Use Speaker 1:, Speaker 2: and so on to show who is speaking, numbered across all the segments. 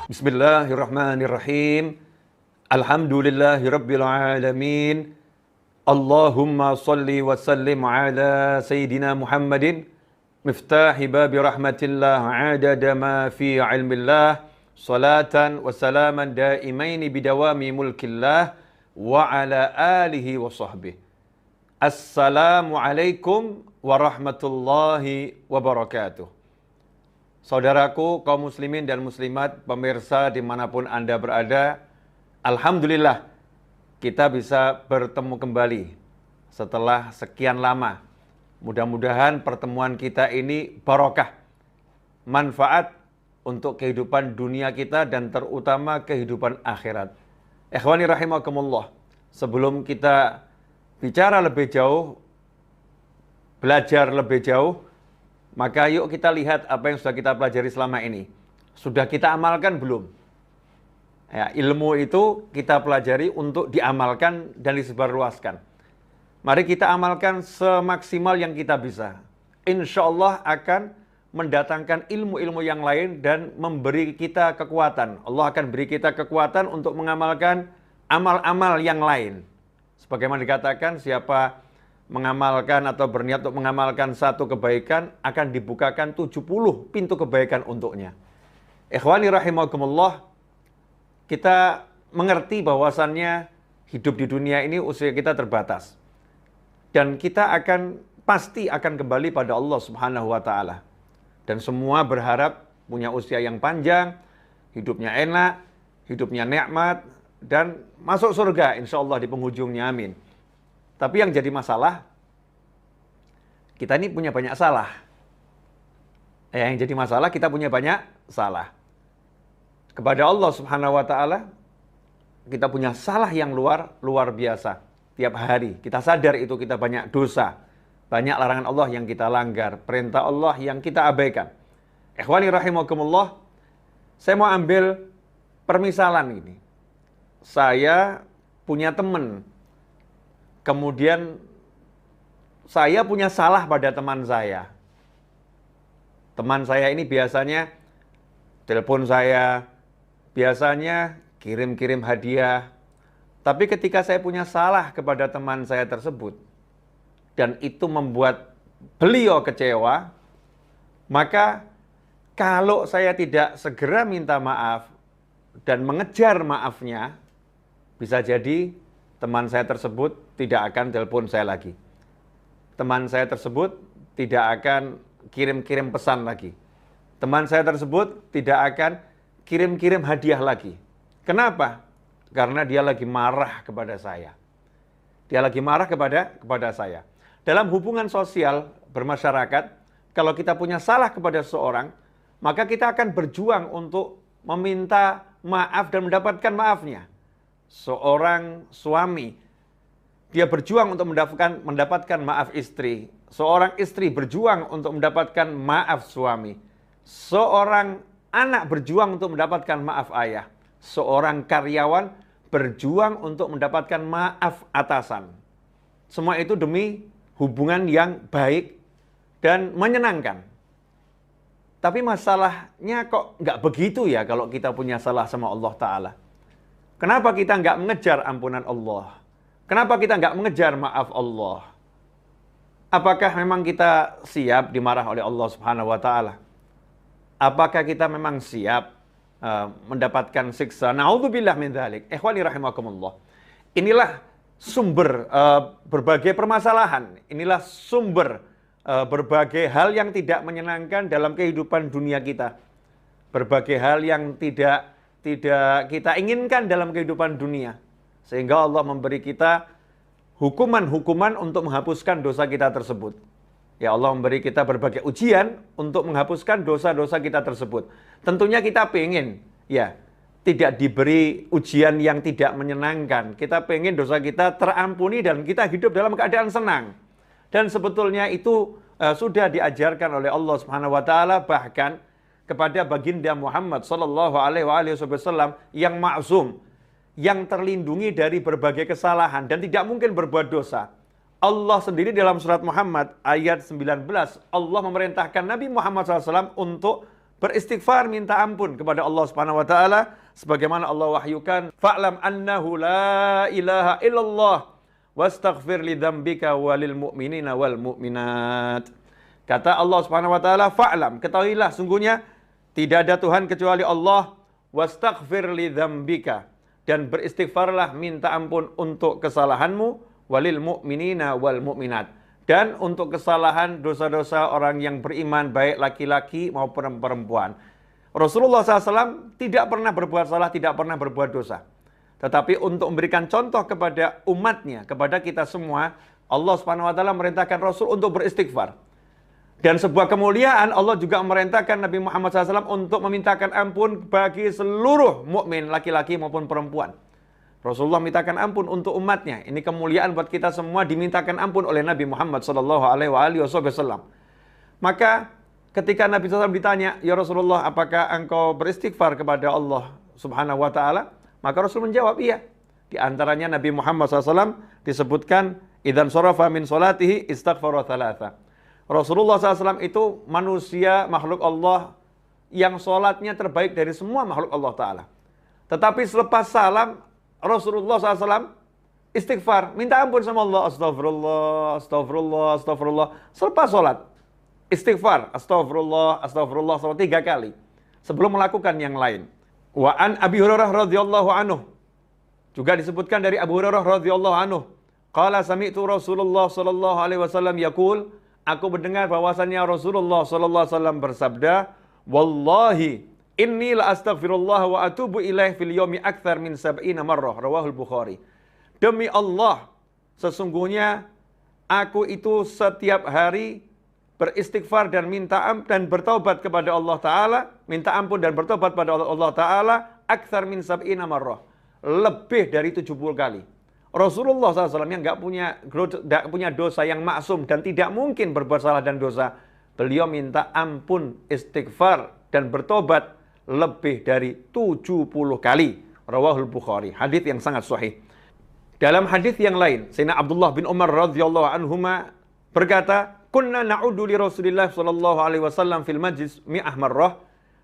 Speaker 1: Bismillahirrahmanirrahim. Alhamdulillahirabbil alamin. Allahumma shalli wa sallim ala sayyidina Muhammadin miftahi babi rahmatillah adada ma fi ilmillah salatan wa salaman daimaini bidawami mulkillah wa ala alihi wa sahbihi. Assalamualaikum warahmatullahi wabarakatuh. Saudaraku kaum muslimin dan muslimat, pemirsa dimanapun Anda berada, alhamdulillah kita bisa bertemu kembali setelah sekian lama. Mudah-mudahan pertemuan kita ini barokah, manfaat untuk kehidupan dunia kita dan terutama kehidupan akhirat. Ikhwani rahimakumullah, sebelum kita bicara lebih jauh, belajar lebih jauh, maka yuk kita lihat apa yang sudah kita pelajari selama ini. Sudah kita amalkan belum? Ya, ilmu itu kita pelajari untuk diamalkan dan disebarluaskan. Mari kita amalkan semaksimal yang kita bisa. Insya Allah akan mendatangkan ilmu-ilmu yang lain dan memberi kita kekuatan. Allah akan beri kita kekuatan untuk mengamalkan amal-amal yang lain. Sebagaimana dikatakan, siapa mengamalkan atau berniat untuk mengamalkan satu kebaikan, akan dibukakan 70 pintu kebaikan untuknya. Ikhwani rahimakumullah, kita mengerti bahwasannya hidup di dunia ini usia kita terbatas. Dan kita pasti akan kembali pada Allah Subhanahu wa Ta'ala. Dan semua berharap punya usia yang panjang, hidupnya enak, hidupnya nikmat, dan masuk surga insya Allah di penghujungnya, amin. Tapi yang jadi masalah, kita ini punya banyak salah. Yang jadi masalah, kita punya banyak salah. Kepada Allah Subhanahu wa Ta'ala, kita punya salah yang luar biasa. Tiap hari, kita sadar itu kita banyak dosa. Banyak larangan Allah yang kita langgar, perintah Allah yang kita abaikan. Ikhwani rahimakumullah, saya mau ambil permisalan ini. Saya punya teman, kemudian saya punya salah pada teman saya. Teman saya ini biasanya telepon saya, biasanya kirim-kirim hadiah. Tapi ketika saya punya salah kepada teman saya tersebut, dan itu membuat beliau kecewa, maka kalau saya tidak segera minta maaf dan mengejar maafnya, bisa jadi teman saya tersebut tidak akan telepon saya lagi. Teman saya tersebut tidak akan kirim-kirim pesan lagi. Teman saya tersebut tidak akan kirim-kirim hadiah lagi. Kenapa? Karena dia lagi marah kepada saya. Dia lagi marah kepada saya. Dalam hubungan sosial bermasyarakat, kalau kita punya salah kepada seseorang, maka kita akan berjuang untuk meminta maaf dan mendapatkan maafnya. Seorang suami, dia berjuang untuk mendapatkan maaf istri. Seorang istri berjuang untuk mendapatkan maaf suami. Seorang anak berjuang untuk mendapatkan maaf ayah. Seorang karyawan berjuang untuk mendapatkan maaf atasan. Semua itu demi hubungan yang baik dan menyenangkan. Tapi masalahnya kok nggak begitu ya kalau kita punya salah sama Allah Ta'ala. Kenapa kita nggak mengejar ampunan Allah? Kenapa kita nggak mengejar maaf Allah? Apakah memang kita siap dimarah oleh Allah Subhanahu wa Ta'ala? Apakah kita memang siap mendapatkan siksa? Na'udzubillah min dzalik. Ikhwani rahimakumullah. Inilah sumber berbagai permasalahan. Inilah sumber berbagai hal yang tidak menyenangkan dalam kehidupan dunia kita. Berbagai hal yang tidak kita inginkan dalam kehidupan dunia. Sehingga Allah memberi kita hukuman-hukuman untuk menghapuskan dosa kita tersebut. Ya, Allah memberi kita berbagai ujian untuk menghapuskan dosa-dosa kita tersebut. Tentunya kita pengen, ya, tidak diberi ujian yang tidak menyenangkan. Kita pengen dosa kita terampuni dan kita hidup dalam keadaan senang. Dan sebetulnya itu sudah diajarkan oleh Allah Subhanahu wa Ta'ala, bahkan kepada baginda Muhammad sallallahu alaihi wasallam yang ma'sum, yang terlindungi dari berbagai kesalahan dan tidak mungkin berbuat dosa. Allah sendiri dalam surat Muhammad ayat 19, Allah memerintahkan Nabi Muhammad SAW untuk beristighfar, minta ampun kepada Allah Subhanahu wa taala sebagaimana Allah wahyukan, fa'lam annahu la ilaha illallah wastaghfir li dzambika walil mu'minina wal mu'minat. Kata Allah Subhanahu wa taala, fa'lam, ketahuilah sungguhnya tidak ada Tuhan kecuali Allah, wastaghfir li dzambika, dan beristighfarlah, minta ampun untuk kesalahanmu, walil mu'minina wal mu'minat, dan untuk kesalahan dosa-dosa orang yang beriman, baik laki-laki maupun perempuan. Rasulullah SAW tidak pernah berbuat salah, tidak pernah berbuat dosa. Tetapi untuk memberikan contoh kepada umatnya, kepada kita semua, Allah Subhanahu wa taala merintahkan Rasul untuk beristighfar. Dan sebuah kemuliaan, Allah juga merintahkan Nabi Muhammad SAW untuk memintakan ampun bagi seluruh mukmin, laki-laki maupun perempuan. Rasulullah mintakan ampun untuk umatnya. Ini kemuliaan buat kita semua, dimintakan ampun oleh Nabi Muhammad SAW. Maka ketika Nabi SAW ditanya, ya Rasulullah, apakah engkau beristighfar kepada Allah Subhanahu wa taala? Maka Rasul menjawab, iya. Di antaranya Nabi Muhammad SAW disebutkan, idzan sharafa min salatihi istaghfara thalatha. Rasulullah SAW itu manusia, makhluk Allah yang sholatnya terbaik dari semua makhluk Allah Ta'ala. Tetapi selepas salam, Rasulullah SAW istighfar, minta ampun sama Allah. Astagfirullah, astagfirullah, astagfirullah. Selepas sholat, istighfar, astagfirullah, astagfirullah, 3 kali. Sebelum melakukan yang lain. Wa an Abi Hurairah radhiyallahu anhu. Juga disebutkan dari Abu Hurairah radhiyallahu anhu. Qala sami'tu Rasulullah sallallahu alaihi wasallam yaqul, aku mendengar bahwasannya Rasulullah sallallahu alaihi wasallam bersabda, wallahi inni la astaghfirullah wa atubu ilaih fil yaumi aktsar min 70 marrah, rawahul Bukhari. Demi Allah, sesungguhnya aku itu setiap hari beristighfar dan minta ampun dan bertobat kepada Allah Ta'ala, minta ampun dan bertobat kepada Allah Ta'ala, aktsar min 70 marrah, lebih dari 70 kali. Rasulullah SAW yang nggak punya dosa, yang maksum dan tidak mungkin berbuat salah dan dosa, beliau minta ampun, istighfar dan bertobat lebih dari 70 kali. Rawahul Bukhari. Hadis yang sangat sahih. Dalam hadis yang lain, Sayyidina Abdullah bin Umar radhiyallahu anhuma berkata, kunna na'udu li Rasulillah sallallahu alaihi wasallam fil majlis mi'ah marrah.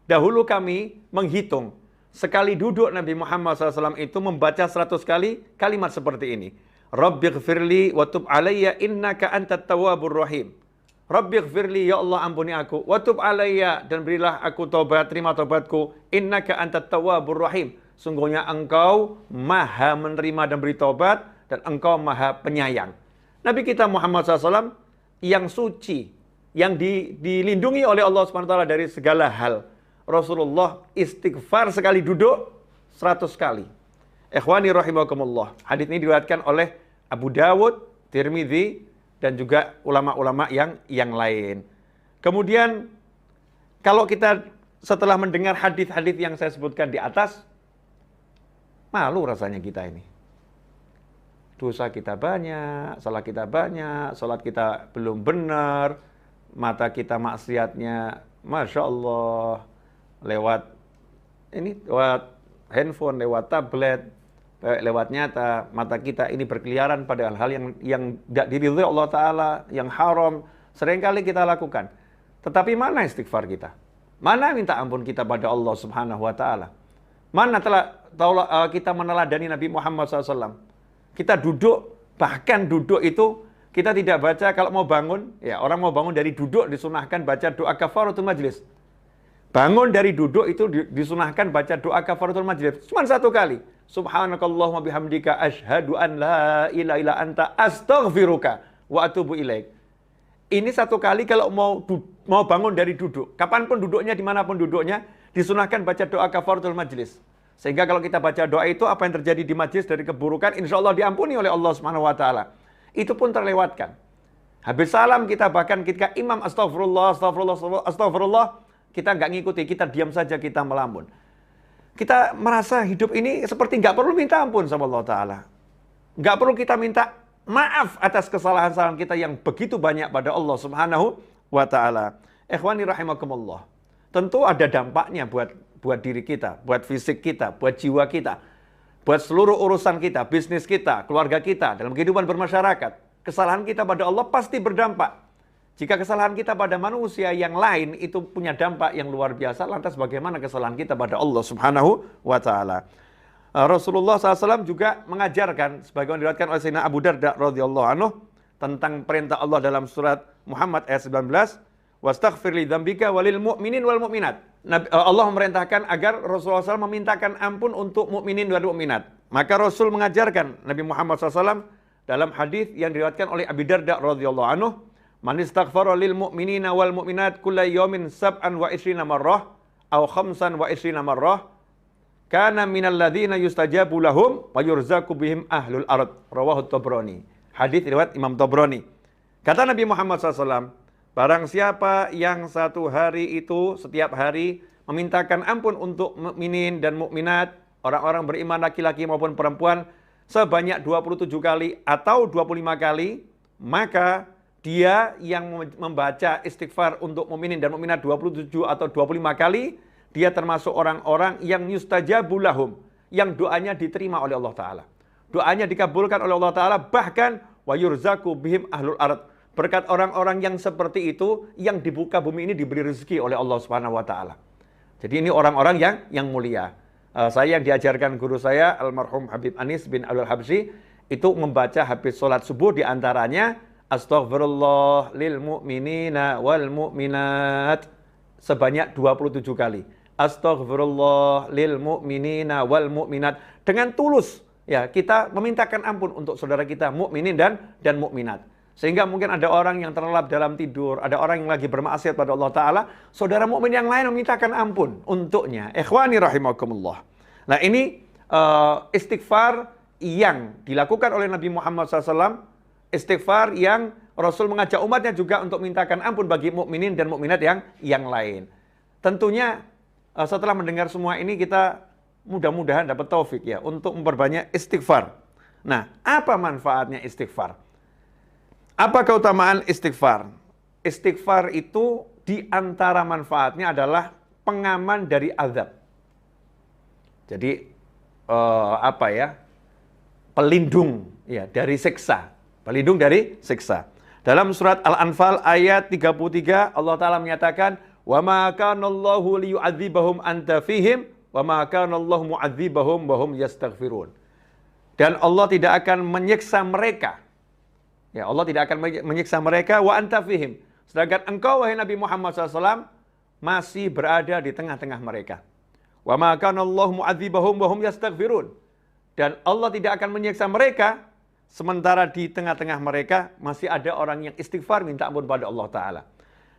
Speaker 1: Dahulu kami menghitung sekali duduk Nabi Muhammad SAW itu membaca 100 kali kalimat seperti ini. Rabbighfirli wa tub alayya innaka antat tawwabur rahim. Rabbighfirli, ya Allah ampuni aku, wa tub alayya, dan berilah aku taubat, terima taubatku, innaka antat tawwabur rahim. Sungguhnya engkau maha menerima dan beri taubat, dan engkau maha penyayang. Nabi kita Muhammad SAW yang suci, yang dilindungi oleh Allah SWT dari segala hal. Rasulullah istighfar sekali duduk 100 kali. Ikhwani rahimakumullah. Hadis ini diriwayatkan oleh Abu Dawud, Tirmidzi, dan juga ulama-ulama yang lain. Kemudian kalau kita setelah mendengar hadis-hadis yang saya sebutkan di atas, malu rasanya kita ini. Dosa kita banyak, salah kita banyak, salat kita belum benar, mata kita maksiatnya, Masya Allah, lewat handphone, lewat tablet, lewat nyata, mata kita ini berkeliaran pada hal-hal yang tidak diridhoi Allah Ta'ala, yang haram, seringkali kita lakukan. Tetapi mana istighfar kita? Mana minta ampun kita pada Allah Subhanahu wa Ta'ala? Mana kita meneladani Nabi Muhammad SAW? Kita duduk, bahkan duduk itu kita tidak baca kalau mau bangun. Ya, orang mau bangun dari duduk disunahkan baca doa kafaratul majlis. Bangun dari duduk itu disunahkan baca doa kafaratul majlis. Cuma 1 kali. Subhanakallahumma bihamdika asyhadu an la ilaha illa anta astaghfiruka wa atubu ilaik. Ini 1 kali kalau mau bangun dari duduk. Kapanpun duduknya, dimanapun duduknya, disunahkan baca doa kafaratul majlis. Sehingga kalau kita baca doa itu, apa yang terjadi di majlis dari keburukan, insya Allah diampuni oleh Allah Subhanahu wa Ta'ala. Itu pun terlewatkan. Habis salam kita, bahkan ketika imam astagfirullah, astagfirullah, astagfirullah, kita nggak ngikuti, kita diam saja, kita melamun. Kita merasa hidup ini seperti nggak perlu minta ampun sama Allah Ta'ala. Nggak perlu kita minta maaf atas kesalahan-kesalahan kita yang begitu banyak pada Allah Subhanahu wa Ta'ala. Ikhwani rahimakumullah. Tentu ada dampaknya buat diri kita, buat fisik kita, buat jiwa kita, buat seluruh urusan kita, bisnis kita, keluarga kita, dalam kehidupan bermasyarakat. Kesalahan kita pada Allah pasti berdampak. Jika kesalahan kita pada manusia yang lain itu punya dampak yang luar biasa, lantas bagaimana kesalahan kita pada Allah Subhanahu wa Ta'ala? Rasulullah SAW juga mengajarkan, sebagaimana diriwayatkan oleh Sayyidina Abu Darda radhiyallahu anhu, tentang perintah Allah dalam surat Muhammad ayat 19, wastaghfir li dzambika walil mu'minin wal mu'minat. Allah memerintahkan agar Rasulullah SAW memintakan ampun untuk mukminin dan mukminat. Maka Rasul mengajarkan Nabi Muhammad SAW dalam hadis yang diriwayatkan oleh Abi Darda radhiyallahu anhu, man istaghfara lil mu'minina wal mu'minat kulla yawmin sab'an wa isrina marrah aw khamsan wa isrina marrah kana minal ladzina yustajabu lahum wa yurzaqu bihim ahlul ard. Rawahu Tabrani. Hadis riwayat Imam Tabrani. Kata Nabi Muhammad SAW, barang siapa yang satu hari itu setiap hari memintakan ampun untuk mukminin dan mukminat, orang-orang beriman laki-laki maupun perempuan sebanyak 27 kali atau 25 kali, maka dia yang membaca istighfar untuk mukminin dan mukminat 27 atau 25 kali, dia termasuk orang-orang yang yustajabu lahum, yang doanya diterima oleh Allah Ta'ala. Doanya dikabulkan oleh Allah Ta'ala, bahkan wa yurzaqu bihim ahlul ard. Berkat orang-orang yang seperti itu, yang dibuka bumi ini diberi rezeki oleh Allah Subhanahu wa Ta'ala. Jadi ini orang-orang yang mulia. Saya yang diajarkan guru saya, almarhum Habib Anis bin Abdul Habsyi, itu membaca habis sholat subuh diantaranya, astaghfirullah lil mu'minina wal mu'minat sebanyak 27 kali. Astaghfirullah lil mu'minina wal mu'minat. Dengan tulus ya, kita memintakan ampun untuk saudara kita mukminin dan mukminat. Sehingga mungkin ada orang yang terlelap dalam tidur, ada orang yang lagi bermaksiat pada Allah Ta'ala, saudara mukmin yang lain memintakan ampun untuknya. Ikhwani rahimakumullah. Nah ini istighfar yang dilakukan oleh Nabi Muhammad SAW, istighfar yang Rasul mengajak umatnya juga untuk mintakan ampun bagi mukminin dan mukminat yang lain. Tentunya setelah mendengar semua ini kita mudah-mudahan dapat taufik ya untuk memperbanyak istighfar. Nah, apa manfaatnya istighfar? Apa keutamaan istighfar? Istighfar itu di antara manfaatnya adalah pengaman dari azab. Jadi pelindung ya dari siksa. Pelindung dari siksa. Dalam surat Al-Anfal ayat 33 Allah Ta'ala menyatakan, "Wa ma kana Allahu liyu'adzibahum anta fihim wa ma kana Allahu mu'adzibahum wa hum yastaghfirun." Dan Allah tidak akan menyiksa mereka. Ya, Allah tidak akan menyiksa mereka wa anta fihim. Sedangkan engkau wahai Nabi Muhammad SAW masih berada di tengah-tengah mereka. Wa ma kana Allahu mu'adzibahum wa hum yastaghfirun. Dan Allah tidak akan menyiksa mereka sementara di tengah-tengah mereka masih ada orang yang istighfar minta ampun pada Allah Ta'ala.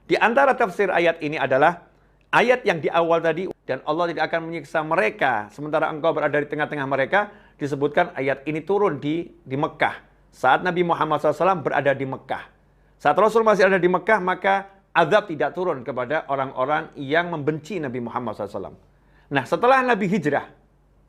Speaker 1: Di antara tafsir ayat ini adalah ayat yang di awal tadi, dan Allah tidak akan menyiksa mereka sementara engkau berada di tengah-tengah mereka, disebutkan ayat ini turun di Mekah. Saat Nabi Muhammad SAW berada di Mekah. Saat Rasul masih ada di Mekah, maka azab tidak turun kepada orang-orang yang membenci Nabi Muhammad SAW. Nah, setelah Nabi hijrah,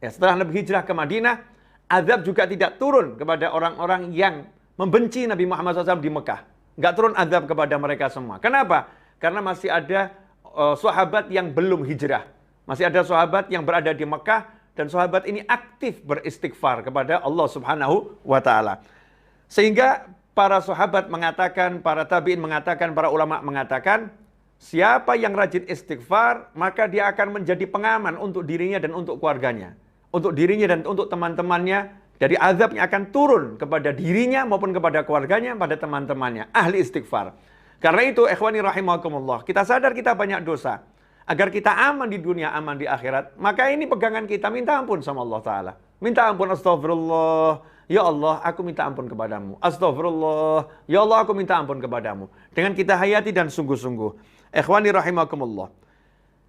Speaker 1: setelah Nabi hijrah ke Madinah, azab juga tidak turun kepada orang-orang yang membenci Nabi Muhammad SAW di Mekah. Nggak turun azab kepada mereka semua. Kenapa? Karena masih ada sahabat yang belum hijrah. Masih ada sahabat yang berada di Mekah, dan sahabat ini aktif beristighfar kepada Allah Subhanahu wa Ta'ala. Sehingga para sahabat mengatakan, para tabi'in mengatakan, para ulama mengatakan, siapa yang rajin istighfar, maka dia akan menjadi pengaman untuk dirinya dan untuk keluarganya. Untuk dirinya dan untuk teman-temannya, dari azab yang akan turun kepada dirinya maupun kepada keluarganya, pada teman-temannya. Ahli istighfar. Karena itu, ikhwani rahimakumullah, kita sadar kita banyak dosa. Agar kita aman di dunia, aman di akhirat, maka ini pegangan kita, minta ampun sama Allah Ta'ala. Minta ampun, astagfirullah. Ya Allah, aku minta ampun kepadamu. Astagfirullah. Ya Allah, aku minta ampun kepadamu. Dengan kita hayati dan sungguh-sungguh. Ikhwani rahimakumullah.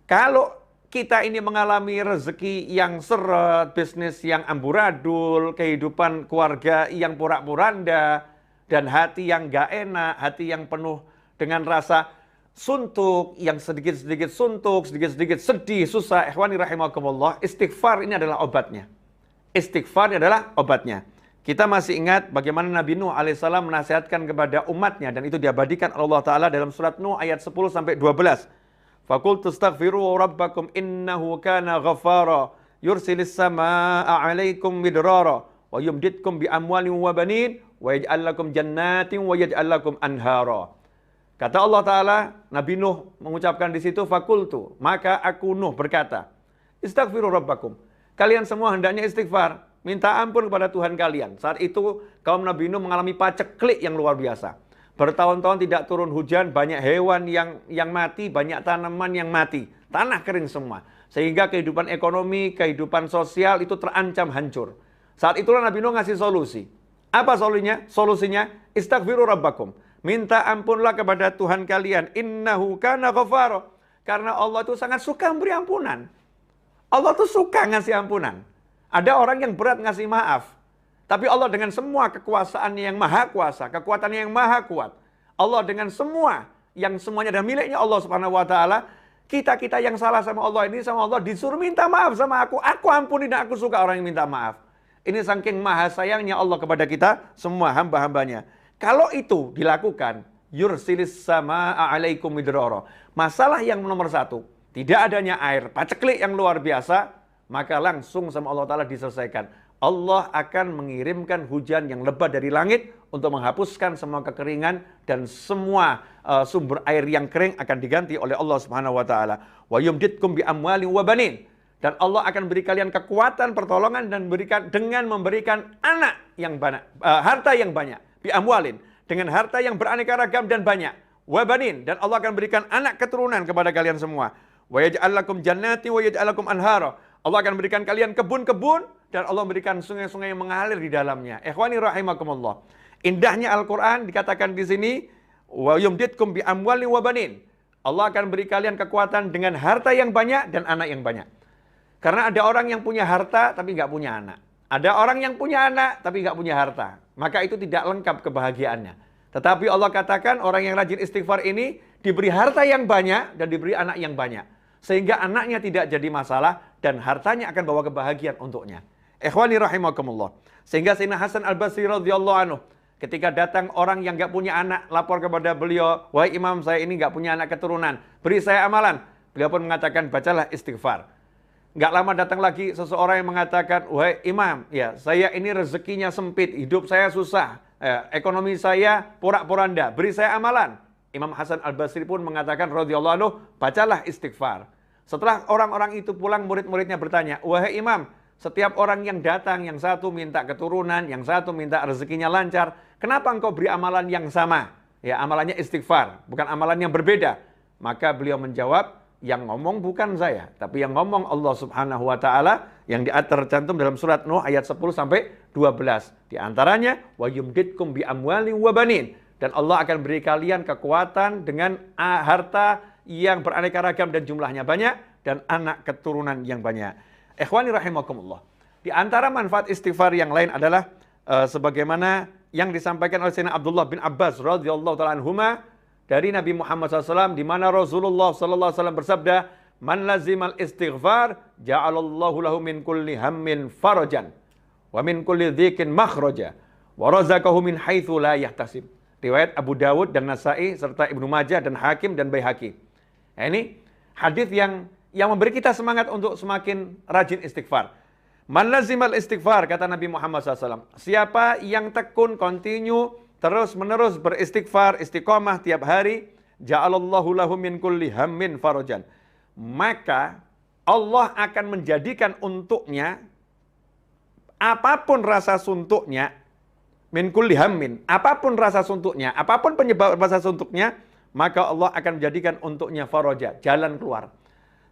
Speaker 1: Kalau kita ini mengalami rezeki yang seret, bisnis yang amburadul, kehidupan keluarga yang porak-poranda, dan hati yang gak enak, hati yang penuh dengan rasa suntuk, yang sedikit-sedikit suntuk, sedikit-sedikit sedih, susah. Ikhwani rahimakumullah. Istighfar ini adalah obatnya. Istighfar ini adalah obatnya. Kita masih ingat bagaimana Nabi Nuh alaihissalam menasihatkan kepada umatnya, dan itu diabadikan Allah Ta'ala dalam surat Nuh ayat 10-12. Faqultu astaghfiru rabbakum innahu kana ghaffara yursilis samaa'a 'alaikum midrara wa yumditkum bi amwalin wa banin wa yaj'al lakum jannatin wa yaj'al lakum anhara. Kata Allah Ta'ala, Nabi Nuh mengucapkan di situ, fakultu, maka aku Nuh berkata, istaghfiru rabbakum. Kalian semua hendaknya istighfar, minta ampun kepada Tuhan kalian. Saat itu kaum Nabi Nuh mengalami paceklik yang luar biasa. Bertahun-tahun tidak turun hujan, banyak hewan yang mati, banyak tanaman yang mati. Tanah kering semua. Sehingga kehidupan ekonomi, kehidupan sosial itu terancam hancur. Saat itulah Nabi Nuh ngasih solusi. Apa solusinya? Solusinya, istaghfiru rabbakum. Minta ampunlah kepada Tuhan kalian. Innahu kana ghafara. Karena Allah itu sangat suka memberi ampunan. Allah tuh suka ngasih ampunan. Ada orang yang berat ngasih maaf. Tapi Allah dengan semua kekuasaannya yang maha kuasa, kekuatannya yang maha kuat. Allah dengan semua, yang semuanya adalah miliknya Allah Subhanahu wa Ta'ala. Kita yang salah sama Allah ini, sama Allah disuruh minta maaf sama aku. Aku ampuni dan aku suka orang yang minta maaf. Ini saking maha sayangnya Allah kepada kita, semua hamba-hambanya. Kalau itu dilakukan, yursilis sama'a alaikum midrara. Masalah yang nomor satu, tidak adanya air, paceklik yang luar biasa, maka langsung sama Allah Ta'ala diselesaikan. Allah akan mengirimkan hujan yang lebat dari langit untuk menghapuskan semua kekeringan dan semua sumber air yang kering akan diganti oleh Allah Subhanahu wa Ta'ala. Wa yumditkum bi amwalin wa banin. Dan Allah akan beri kalian kekuatan, pertolongan dan dengan memberikan anak yang banyak, harta yang banyak. Bi amwalin, dengan harta yang beraneka ragam dan banyak. Wa banin, dan Allah akan berikan anak keturunan kepada kalian semua. Wa yaj'al lakum jannati wa yaj'al lakum anhara. Allah akan berikan kalian kebun-kebun dan Allah berikan sungai-sungai yang mengalir di dalamnya. Ikhwani rahimakumullah. Indahnya Al-Qur'an dikatakan di sini, wa yumditkum bi amwalin wa banin. Allah akan beri kalian kekuatan dengan harta yang banyak dan anak yang banyak. Karena ada orang yang punya harta tapi nggak punya anak. Ada orang yang punya anak tapi nggak punya harta. Maka itu tidak lengkap kebahagiaannya. Tetapi Allah katakan orang yang rajin istighfar ini diberi harta yang banyak dan diberi anak yang banyak. Sehingga anaknya tidak jadi masalah dan hartanya akan bawa kebahagiaan untuknya. Ikhwani rahimakumullah. Sehingga Sayyidina Hasan Al-Basri radhiyallahu anhu, ketika datang orang yang nggak punya anak lapor kepada beliau, wahai imam, saya ini nggak punya anak keturunan, beri saya amalan. Beliau pun mengatakan, bacalah istighfar. Nggak lama datang lagi seseorang yang mengatakan, wahai imam, ya saya ini rezekinya sempit, hidup saya susah, ekonomi saya porak-poranda, beri saya amalan. Imam Hasan Al-Basri pun mengatakan, radhiyallahu anhu, bacalah istighfar. Setelah orang-orang itu pulang, murid-muridnya bertanya, wahai imam, setiap orang yang datang, yang satu minta keturunan, yang satu minta rezekinya lancar, kenapa engkau beri amalan yang sama? Ya, amalannya istighfar, bukan amalan yang berbeda. Maka beliau menjawab, yang ngomong bukan saya, tapi yang ngomong Allah Subhanahu wa Ta'ala, yang tercantum dalam surat Nuh ayat 10 sampai 12. Di antaranya, wa yumditkum bi amwalin wa banin. Dan Allah akan beri kalian kekuatan dengan harta yang beraneka ragam dan jumlahnya banyak dan anak keturunan yang banyak. Ikhwani rahimakumullah. Di antara manfaat istighfar yang lain adalah sebagaimana yang disampaikan oleh Sayyidina Abdullah bin Abbas radhiyallahu ta'ala anhuma dari Nabi Muhammad SAW, di mana Rasulullah SAW bersabda, man lazimal istighfar ja'alallahu lahu min kulli hammin farajan wa min kulli dhikin makhraja wa razaqahu min haitsu la yahtasib. Riwayat Abu Dawud dan Nasai serta Ibnu Majah dan Hakim dan Baihaqi. Nah, ini hadis yang memberi kita semangat untuk semakin rajin istighfar. Man lazimal istighfar, kata Nabi Muhammad SAW, siapa yang tekun, continue, terus-menerus beristighfar, istiqomah tiap hari, ja'alallahu lahu min kulli hammin farajan. Maka Allah akan menjadikan untuknya apapun rasa suntuknya, min kulli hammin, apapun rasa suntuknya, apapun penyebab rasa suntuknya, maka Allah akan menjadikan untuknya faraja, jalan keluar.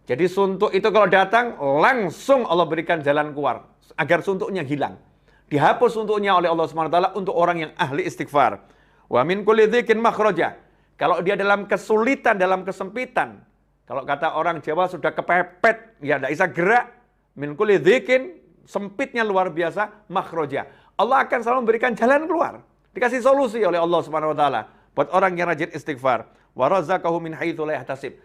Speaker 1: Jadi suntuk itu kalau datang, langsung Allah berikan jalan keluar, agar suntuknya hilang. Dihapus untuknya oleh Allah SWT untuk orang yang ahli istighfar. Wa min kulli dhikin makhraja. Kalau dia dalam kesulitan, dalam kesempitan, kalau kata orang Jawa sudah kepepet, ya tidak bisa gerak, min kulli dhikin, sempitnya luar biasa, makhraja. Allah akan selalu memberikan jalan keluar. Dikasih solusi oleh Allah SWT buat orang yang rajin istighfar. Wa razaqahu min haitsu la yahtasib.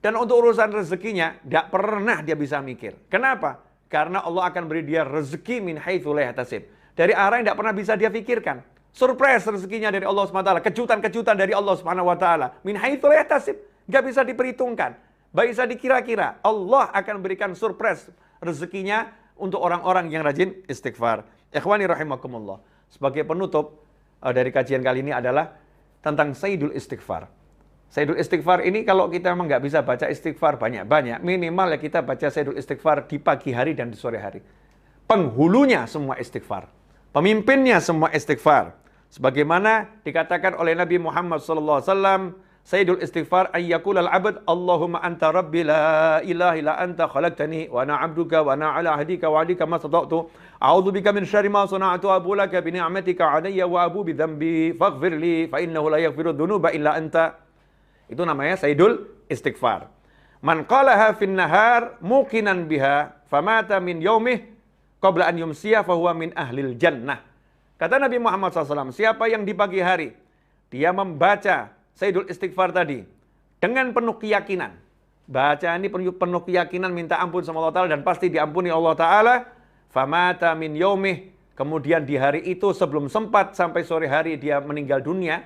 Speaker 1: Dan untuk urusan rezekinya, tidak pernah dia bisa mikir. Kenapa? Karena Allah akan beri dia rezeki min haitsu la yahtasib. Dari arah yang tidak pernah bisa dia pikirkan. Surprise rezekinya dari Allah SWT. Kejutan-kejutan dari Allah SWT. Min haitsu la yahtasib. Nggak bisa diperhitungkan. Nggak bisa dikira-kira. Allah akan berikan surprise rezekinya untuk orang-orang yang rajin istighfar. Ikhwani rahimakumullah. Sebagai penutup dari kajian kali ini adalah tentang Sayyidul Istighfar. Sayyidul Istighfar ini kalau kita memang nggak bisa baca istighfar banyak-banyak, minimal ya kita baca Sayyidul Istighfar di pagi hari dan di sore hari. Penghulunya semua istighfar. Pemimpinnya semua istighfar. Sebagaimana dikatakan oleh Nabi Muhammad SAW, Sayyidul Istighfar ayyakul al-abd Allahumma anta rabbi la ilaha illa anta khalaqtani wa ana 'abduka wa ana 'ala ahdika wa 'adika ma stata'tu a'udzu bika min syarri ma sana'tu abu laka bi ni'matika 'alayya wa abu bi dhanbi faghfir li fa innahu la yaghfiru dhunuba illa anta. Itu namanya Sayyidul Istighfar. Man qalaha fin nahar muqinan biha famata min yaumih qabla an yumsiya fa huwa min ahlil jannah. Kata Nabi Muhammad SAW, siapa yang di pagi hari dia membaca Sayyidul Istighfar tadi dengan penuh keyakinan. Baca ini penuh keyakinan, minta ampun sama Allah Ta'ala dan pasti diampuni Allah Ta'ala. Famata min yaumih. Kemudian di hari itu sebelum sempat sampai sore hari dia meninggal dunia.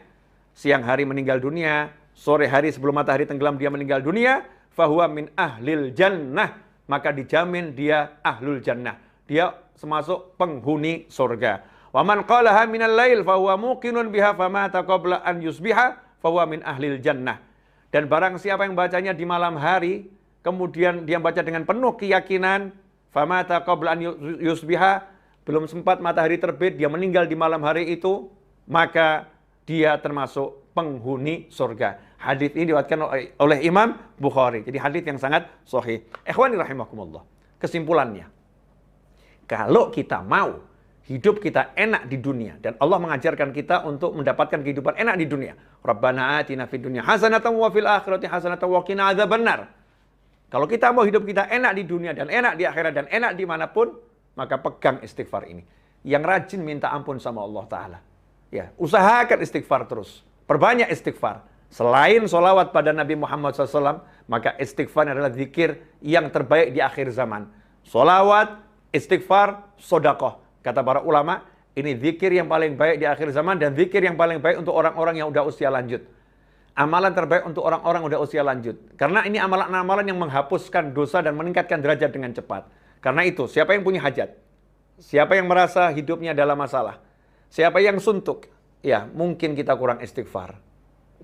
Speaker 1: Siang hari meninggal dunia. Sore hari sebelum matahari tenggelam dia meninggal dunia. Fahuwa min ahlil jannah. Maka dijamin dia ahlul jannah. Dia termasuk penghuni surga. Wa man qalaha minal lail fahuwa muqinun biha famata qabla an yusbiha fahuwa min ahlil jannah. Dan barang siapa yang bacanya di malam hari, kemudian dia baca dengan penuh keyakinan, famata qabla an yusbiha, belum sempat matahari terbit, dia meninggal di malam hari itu, maka dia termasuk penghuni surga. Hadis ini diriwayatkan oleh Imam Bukhari. Jadi hadis yang sangat sahih. Ikhwani rahimakumullah. Kesimpulannya, kalau kita mau hidup kita enak di dunia dan Allah mengajarkan kita untuk mendapatkan kehidupan enak di dunia. Rabbana atina fid dunya hasanatan wa fil akhirati hasanatan wa qina adzabannar. Kalau kita mau hidup kita enak di dunia dan enak di akhirat dan enak dimanapun, maka pegang istighfar ini. Yang rajin minta ampun sama Allah Ta'ala. Ya, usahakan istighfar terus. Perbanyak istighfar. Selain sholawat pada Nabi Muhammad SAW, maka istighfar adalah zikir yang terbaik di akhir zaman. Sholawat, istighfar, sodakoh. Kata para ulama, ini zikir yang paling baik di akhir zaman dan zikir yang paling baik untuk orang-orang yang udah usia lanjut. Amalan terbaik untuk orang-orang udah usia lanjut. Karena ini amalan-amalan yang menghapuskan dosa dan meningkatkan derajat dengan cepat. Karena itu, siapa yang punya hajat? Siapa yang merasa hidupnya dalam masalah? Siapa yang suntuk? Ya, mungkin kita kurang istighfar.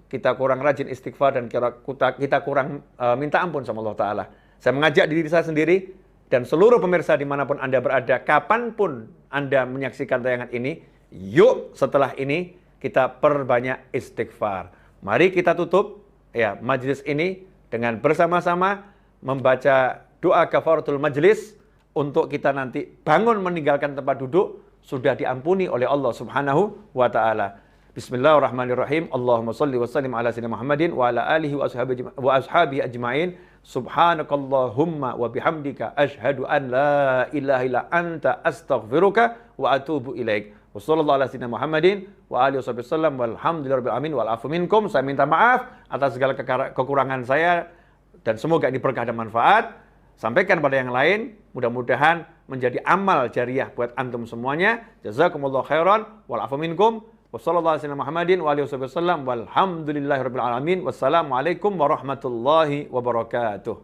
Speaker 1: Kita kurang rajin istighfar dan kita kurang minta ampun sama Allah Ta'ala. Saya mengajak diri saya sendiri dan seluruh pemirsa dimanapun Anda berada, kapanpun Anda menyaksikan tayangan ini, yuk setelah ini kita perbanyak istighfar. Mari kita tutup ya majelis ini dengan bersama-sama membaca doa kafaratul majlis untuk kita nanti bangun meninggalkan tempat duduk sudah diampuni oleh Allah Subhanahu wa Ta'ala. Bismillahirrahmanirrahim. Allahumma salli wa sallim ala sayyidina Muhammadin wa ala alihi wa ashabihi ajma'in. Subhanakallahumma wa bihamdika asyhadu an la ilaha illa anta astaghfiruka wa atubu ilaik. Wassallallahu ala sayyidina Muhammadin wa alihi wasallam walhamdulillahirabbil alamin wal afu minkum. Saya minta maaf atas segala kekurangan saya dan semoga ini berkah dan manfaat. Sampaikan pada yang lain, mudah-mudahan menjadi amal jariah buat antum semuanya. Jazakumullahu khairan wal afu minkum. Wassallallahu ala sayyidina Muhammadin wa alihi wasallam walhamdulillahirabbil alamin. Wassalamualaikum warahmatullahi wabarakatuh.